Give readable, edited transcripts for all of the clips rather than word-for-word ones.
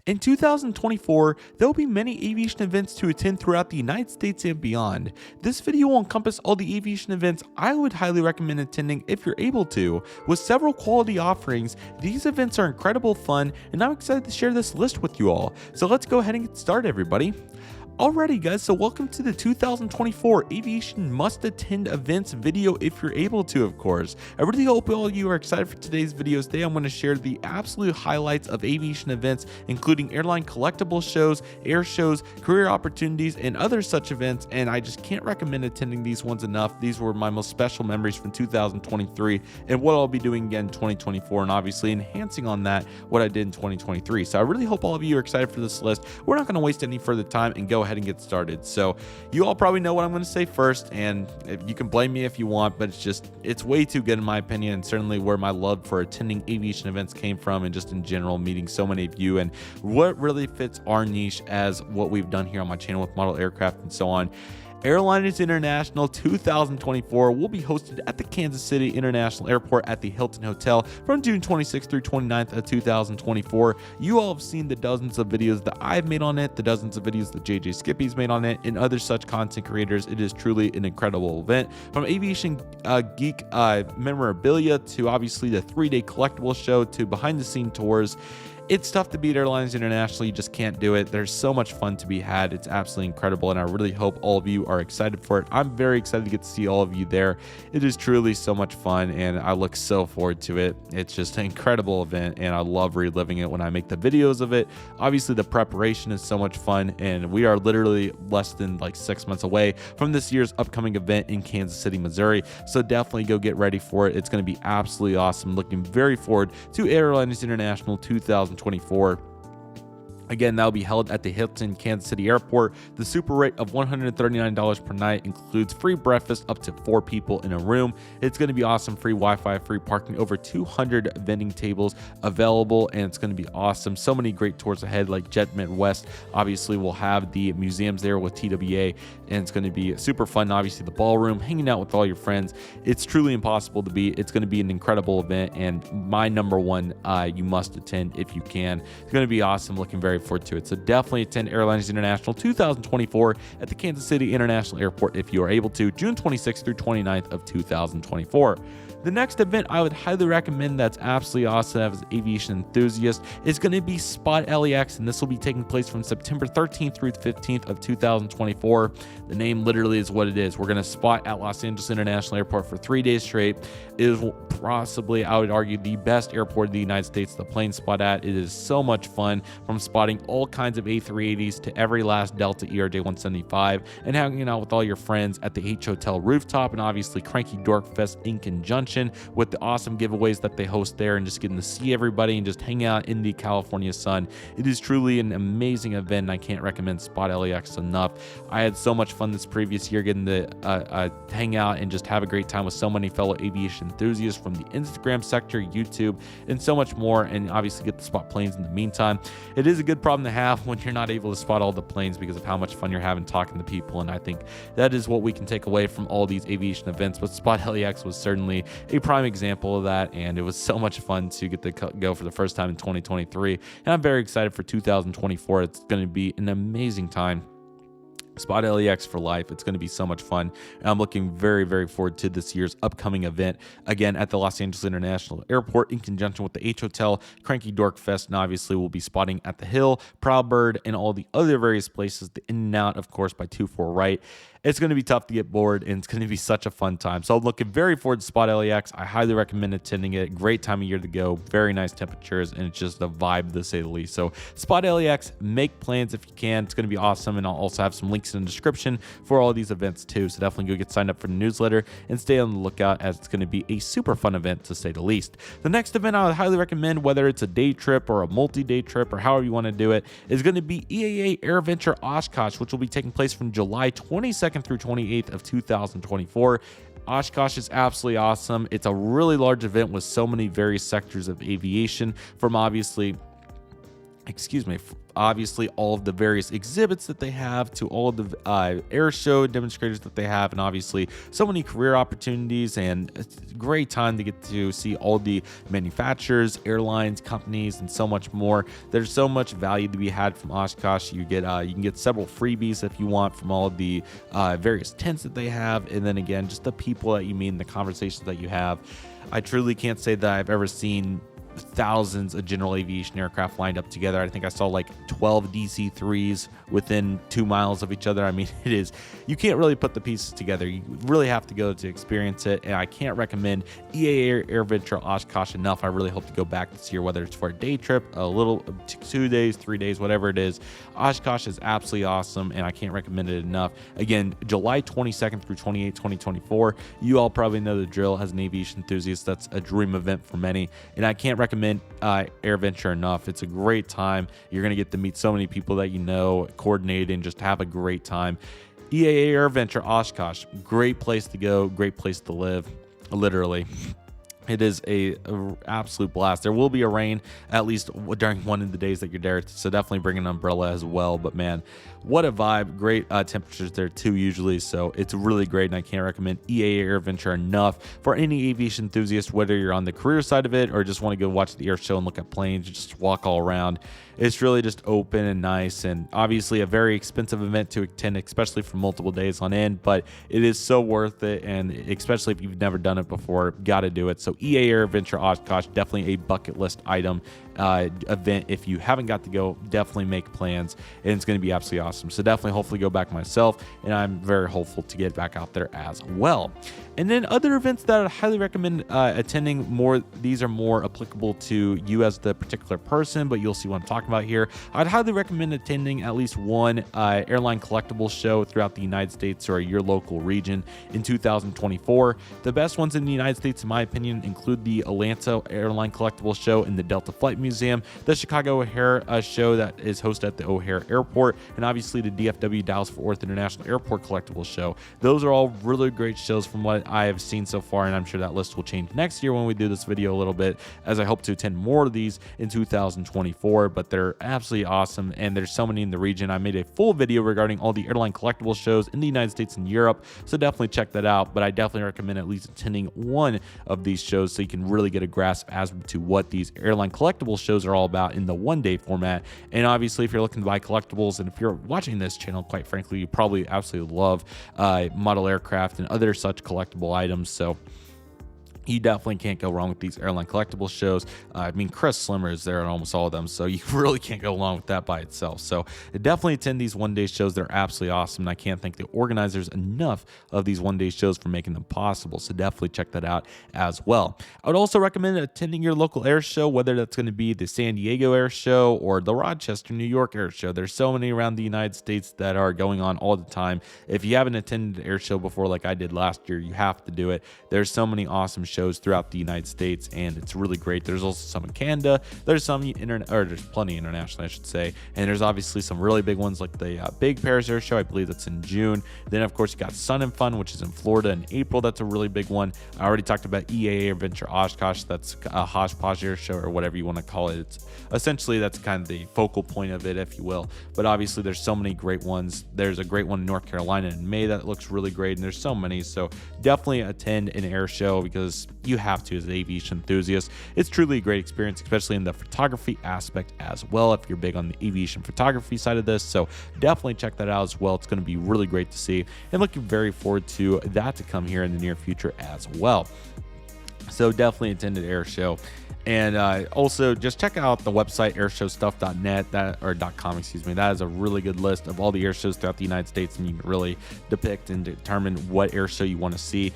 In 2024, there will be many aviation events to attend throughout the United States and beyond. This video will encompass all the aviation events I would highly recommend attending if you're able to. With several quality offerings, these events are incredible fun, and I'm excited to share this list with you all. So let's go ahead and get started, everybody. Alrighty guys, so welcome to the 2024 Aviation Must Attend Events video if you're able to, of course. I really hope all of you are excited for today's video. Today I'm going to share the absolute highlights of aviation events, including airline collectible shows, air shows, career opportunities, and other such events, and I just can't recommend attending these ones enough. These were my most special memories from 2023 and what I'll be doing again in 2024, and obviously enhancing on that what I did in 2023. So I really hope all of you are excited for this list. We're not going to waste any further time and go ahead and get started. So you all probably know what I'm going to say first, and you can blame me if you want, but it's way too good in my opinion, and certainly where my love for attending aviation events came from, and just in general meeting so many of you, and what really fits our niche as what we've done here on my channel with model aircraft and so on. Airliners International 2024 will be hosted at the Kansas City International Airport at the Hilton Hotel from June 26th through 29th of 2024. You all have seen the dozens of videos that I've made on it, the dozens of videos that JJ Skippy's made on it, and other such content creators. It is truly an incredible event. From aviation geek memorabilia to obviously the 3-day collectible show to behind the scene tours. It's tough to beat Airlines International. You just can't do it. There's so much fun to be had. It's absolutely incredible, and I really hope all of you are excited for it. I'm very excited to get to see all of you there. It is truly so much fun, and I look so forward to it. It's just an incredible event, and I love reliving it when I make the videos of it. Obviously, the preparation is so much fun, and we are literally less than like 6 months away from this year's upcoming event in Kansas City, Missouri. So definitely go get ready for it. It's going to be absolutely awesome. Looking very forward to Airliners International 2024. Again, that will be held at the Hilton Kansas City Airport. The super rate of $139 per night includes free breakfast up to 4 people in a room. It's going to be awesome. Free Wi-Fi, free parking, over 200 vending tables available, and it's going to be awesome. So many great tours ahead, like Jet Midwest. Obviously, we'll have the museums there with TWA, and it's going to be super fun. Obviously, the ballroom, hanging out with all your friends. It's truly impossible to beat. It's going to be an incredible event, and my number one, you must attend if you can. It's going to be awesome. Looking very forward to it. So definitely attend Airliners International 2024 at the Kansas City International Airport if you are able to, June 26th through 29th of 2024. The next event I would highly recommend that's absolutely awesome as an aviation enthusiast is going to be SpotLAX, and this will be taking place from September 13th through the 15th of 2024. The name literally is what it is. We're going to spot at Los Angeles International Airport for 3 days straight. It is possibly, I would argue, the best airport in the United States to plane spot at. It is so much fun, from spotting all kinds of A380s to every last Delta ERJ-175, and hanging out with all your friends at the H Hotel rooftop, and obviously Cranky Dork Fest in conjunction with the awesome giveaways that they host there, and just getting to see everybody and just hang out in the California sun. It is truly an amazing event, and I can't recommend SpotLAX enough. I had so much fun this previous year getting to hang out and just have a great time with so many fellow aviation enthusiasts from the Instagram sector, YouTube, and so much more, and obviously get to spot planes in the meantime. It is a good problem to have when you're not able to spot all the planes because of how much fun you're having talking to people, and I think that is what we can take away from all these aviation events, but SpotLAX was certainly a prime example of that, and it was so much fun to get to go for the first time in 2023, and I'm very excited for 2024. It's going to be an amazing time. SpotLAX for life. It's going to be so much fun, and I'm looking very, very forward to this year's upcoming event, again at the Los Angeles International Airport in conjunction with the H Hotel, Cranky Dork Fest, and obviously we'll be spotting at the Hill, Proud Bird, and all the other various places, the In and Out, of course, by 24 Right. It's going to be tough to get bored, and it's going to be such a fun time. So I'm looking very forward to SpotLAX. I highly recommend attending it. Great time of year to go. Very nice temperatures, and it's just a vibe to say the least. So SpotLAX, make plans if you can. It's going to be awesome, and I'll also have some links in the description for all of these events too. So definitely go get signed up for the newsletter and stay on the lookout, as it's going to be a super fun event to say the least. The next event I would highly recommend, whether it's a day trip or a multi-day trip or however you want to do it, is going to be EAA AirVenture Oshkosh, which will be taking place from July 22nd through 28th of 2024. Oshkosh is absolutely awesome. It's a really large event with so many various sectors of aviation, from obviously excuse me, obviously all of the various exhibits that they have, to all of the air show demonstrators that they have, and obviously so many career opportunities, and it's a great time to get to see all the manufacturers, airlines, companies, and so much more. There's so much value to be had from Oshkosh. You can get several freebies if you want from all of the various tents that they have, and then again, just the people that you meet and the conversations that you have. I truly can't say that I've ever seen thousands of general aviation aircraft lined up together. I think I saw like 12 DC-3s within 2 miles of each other. I mean, you can't really put the pieces together. You really have to go to experience it, and I can't recommend EAA AirVenture Oshkosh enough. I really hope to go back this year, whether it's for a day trip, a little 2 days, 3 days, whatever it is. Oshkosh is absolutely awesome, and I can't recommend it enough. Again, July 22nd through 28th, 2024. You all probably know the drill. As an aviation enthusiast, that's a dream event for many, and I can't recommend AirVenture enough. It's a great time. You're going to get to meet so many people that you know, coordinate, and just have a great time. EAA AirVenture Oshkosh, great place to go, great place to live, literally. It is a absolute blast. There will be a rain at least during one of the days that you're there, so definitely bring an umbrella as well. But man, what a vibe. Great temperatures there too usually, so it's really great, and I can't recommend EAA AirVenture enough for any aviation enthusiast, whether you're on the career side of it or just want to go watch the air show and look at planes, just walk all around. It's really just open and nice, and obviously a very expensive event to attend, especially for multiple days on end, but it is so worth it, and especially if you've never done it before, got to do it. So EAA AirVenture Oshkosh, definitely a bucket list item event. If you haven't got to go, definitely make plans, and it's going to be absolutely awesome. So definitely, hopefully go back myself, and I'm very hopeful to get back out there as well. And then other events that I highly recommend attending, these are more applicable to you as the particular person, but you'll see what I'm talking about here. I'd highly recommend attending at least one airline collectible show throughout the United States or your local region in 2024. The best ones in the United States, in my opinion, include the Atlanta Airline Collectible Show and the Delta Flight Museum, the Chicago O'Hare show that is hosted at the O'Hare Airport, and obviously the DFW Dallas-Fort Worth International Airport Collectible Show. Those are all really great shows from what I have seen so far, and I'm sure that list will change next year when we do this video a little bit, as I hope to attend more of these in 2024, but they're absolutely awesome, and there's so many in the region. I made a full video regarding all the airline collectible shows in the United States and Europe, so definitely check that out, but I definitely recommend at least attending one of these shows so you can really get a grasp as to what these airline collectible shows are all about in the one-day format. And obviously, if you're looking to buy collectibles, and if you're watching this channel, quite frankly, you probably absolutely love model aircraft and other such collectible items, so you definitely can't go wrong with these airline collectible shows. I mean, Chris Slimmer is there at almost all of them, so you really can't go along with that by itself. So definitely attend these one-day shows. They're absolutely awesome, and I can't thank the organizers enough of these one-day shows for making them possible, so definitely check that out as well. I would also recommend attending your local air show, whether that's going to be the San Diego Air Show or the Rochester, New York Air Show. There's so many around the United States that are going on all the time. If you haven't attended an air show before like I did last year, you have to do it. There's so many awesome shows throughout the United States, and it's really great. There's also some in Canada. There's some there's plenty internationally, I should say, and there's obviously some really big ones like the Big Paris Air Show. I believe that's in June. Then of course you got Sun and Fun, which is in Florida in April. That's a really big one. I already talked about EAA AirVenture Oshkosh. That's a hodgepodge air show, or whatever you want to call it. It's essentially, that's kind of the focal point of it, if you will. But obviously there's so many great ones. There's a great one in North Carolina in May that looks really great, and there's so many. So definitely attend an air show, because you have to as an aviation enthusiast. It's truly a great experience, especially in the photography aspect as well, if you're big on the aviation photography side of this. So definitely check that out as well. It's going to be really great to see, and looking very forward to that to come here in the near future as well. So definitely attend an air show. And also just check out the website airshowstuff.net or .com, excuse me. That is a really good list of all the air shows throughout the United States, and you can really depict and determine what air show you want to see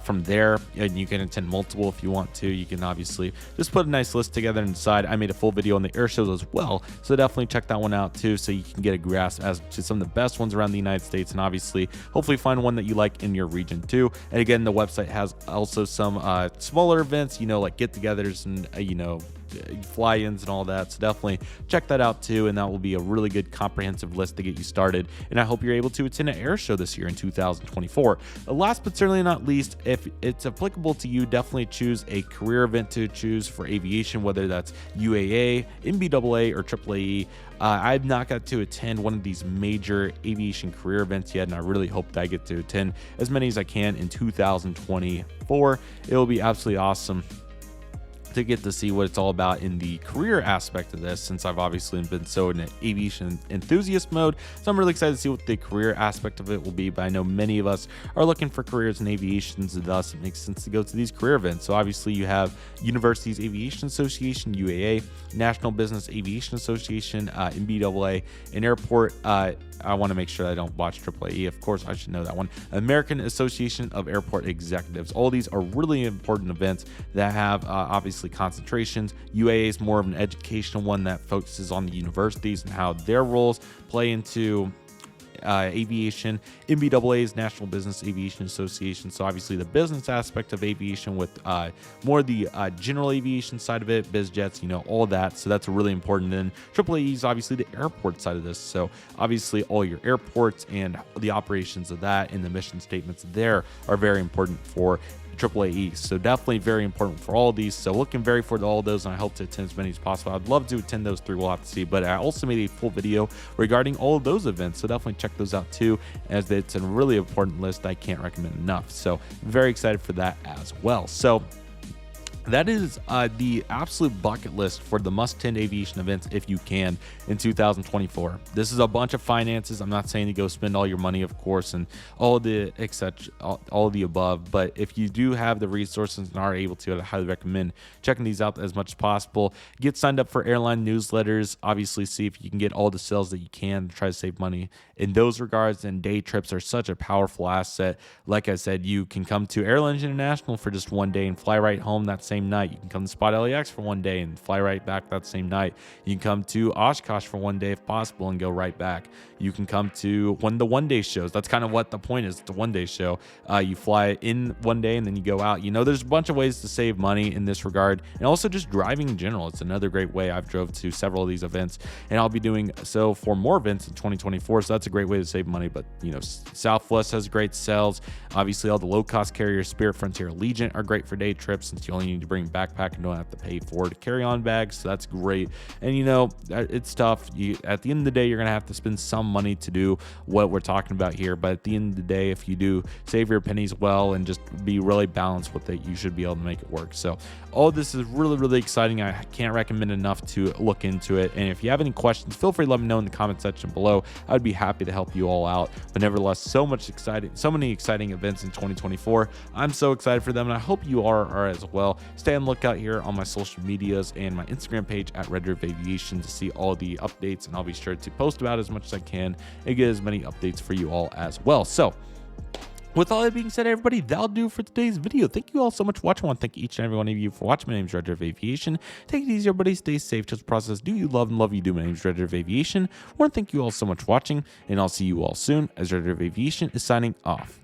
from there. And you can attend multiple if you want to. You can obviously just put a nice list together and decide. I made a full video on the air shows as well, so definitely check that one out too, so you can get a grasp as to some of the best ones around the United States, and obviously hopefully find one that you like in your region too. And again, the website has also some smaller events, like get-togethers and fly-ins and all that. So definitely check that out too, and that will be a really good comprehensive list to get you started. And I hope you're able to attend an air show this year in 2024. Last but certainly not least, if it's applicable to you, definitely choose a career event to choose for aviation, whether that's UAA, MBAA, or AAA. I've not got to attend one of these major aviation career events yet, and I really hope that I get to attend as many as I can in 2024. It will be absolutely awesome to get to see what it's all about in the career aspect of this, since I've obviously been so in an aviation enthusiast mode. So I'm really excited to see what the career aspect of it will be, but I know many of us are looking for careers in aviation, so thus it makes sense to go to these career events. So obviously you have Universities Aviation Association, UAA, National Business Aviation Association, MBAA, and Airport. I want to make sure I don't watch AAA. Of course, I should know that one. American Association of Airport Executives. All these are really important events that have obviously concentrations. UAA is more of an educational one that focuses on the universities and how their roles play into aviation. MBAA is National Business Aviation Association, so obviously the business aspect of aviation with more the general aviation side of it, biz jets, all that. So that's really important. And AAA is obviously the airport side of this, so obviously all your airports and the operations of that and the mission statements there are very important for AAA. So definitely very important for all of these. So looking very forward to all of those, and I hope to attend as many as possible. I'd love to attend those 3. We'll have to see, but I also made a full video regarding all of those events, so definitely check those out too, as it's a really important list I can't recommend enough. So very excited for that as well. So that is the absolute bucket list for the must-attend aviation events if you can in 2024. This is a bunch of finances. I'm not saying to go spend all your money, of course, and all the etc., all of the above. But if you do have the resources and are able to, I highly recommend checking these out as much as possible. Get signed up for airline newsletters. Obviously, see if you can get all the sales that you can to try to save money in those regards. And day trips are such a powerful asset. Like I said, you can come to Airliners International for just one day and fly right home that same night. You can come to SpotLAX for one day and fly right back that same night. You can come to Oshkosh for one day if possible and go right back. You can come to one of the one-day shows. That's kind of what the point is. It's a one-day show. You fly in one day and then you go out. There's a bunch of ways to save money in this regard, and also just driving in general. It's another great way. I've drove to several of these events, and I'll be doing so for more events in 2024. So that's a great way to save money. But Southwest has great sales. Obviously, all the low-cost carriers, Spirit, Frontier, Allegiant, are great for day trips, since you only need to bring backpack and don't have to pay for carry-on bags. So that's great. And it's tough. At the end of the day, you're gonna have to spend some money to do what we're talking about here, but at the end of the day, if you do save your pennies well and just be really balanced with it, you should be able to make it work. So all this is really, really exciting. I can't recommend enough to look into it. And if you have any questions, feel free to let me know in the comment section below. I'd be happy to help you all out. But nevertheless, so many exciting events in 2024. I'm so excited for them, and I hope you are as well. Stay on the lookout here on my social medias and my Instagram page at Redriveraviation to see all the updates, and I'll be sure to post about as much as I can and get as many updates for you all as well. So with all that being said, everybody, that'll do for today's video. Thank you all so much for watching. I want to thank each and every one of you for watching. My name is Redriveraviation. Take it easy, everybody. Stay safe. Trust the process. Do you love and love you do. My name is Redriveraviation. I want to thank you all so much for watching, and I'll see you all soon as Redriveraviation is signing off.